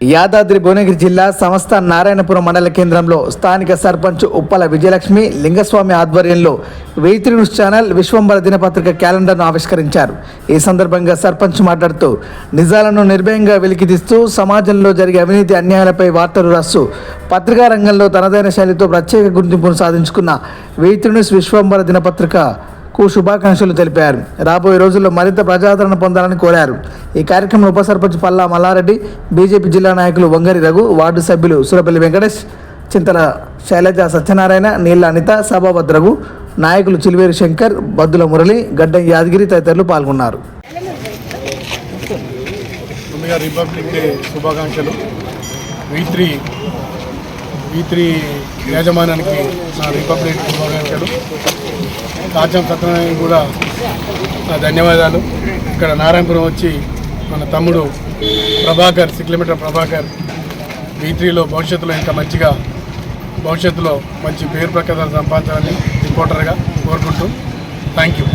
యాదాద్రి భువనగిరి జిల్లా సంస్థ నారాయణపురం మండల కేంద్రంలో స్థానిక సర్పంచ్ ఉప్పల విజయలక్ష్మి లింగస్వామి ఆధ్వర్యంలో V3 న్యూస్ ఛానల్ విశ్వంబర దినపత్రిక క్యాలెండర్ను ఆవిష్కరించారు. ఈ సందర్భంగా సర్పంచ్ మాట్లాడుతూ నిజాలను నిర్భయంగా వెలికితీస్తూ సమాజంలో జరిగే అవినీతి అన్యాయాలపై వార్తలు రాస్తూ పత్రికా రంగంలో తనదైన శైలితో ప్రత్యేక గుర్తింపును సాధించుకున్న V3 న్యూస్ విశ్వంబర దినపత్రికకు శుభాకాంక్షలు తెలిపారు. రాబోయే రోజుల్లో మరింత ప్రజాదరణ పొందాలని కోరారు. ఈ కార్యక్రమంలో ఉప సర్పంచ్ పల్లా మల్లారెడ్డి, బీజేపీ జిల్లా నాయకులు వంగరి రఘు, వార్డు సభ్యులు సురపల్లి వెంకటేష్, చింతల శైలజ సత్యనారాయణ, నీళ్ల అనిత, సభాపతి రఘు, నాయకులు చిలివేరు శంకర్, బద్దుల మురళి, గడ్డం యాదగిరి తదితరులు పాల్గొన్నారు. రిపబ్లిక్ డే శుభాకాంక్షలు. V3 యాజమాన్యానికి నా రిపబ్లిక్ శుభాకాంక్షలు. కాచం సత్యనారాయణ కూడా నా ధన్యవాదాలు. ఇక్కడ నారాయణపురం వచ్చి మన తమ్ముడు ప్రభాకర్, 6 కిలోమీటర్ ప్రభాకర్ V3లో భవిష్యత్తులో ఇంకా భవిష్యత్తులో మంచి పేరు ప్రఖ్యాతలు సంపాదించాలని రిపోర్టర్గా కోరుకుంటూ థ్యాంక్ యూ.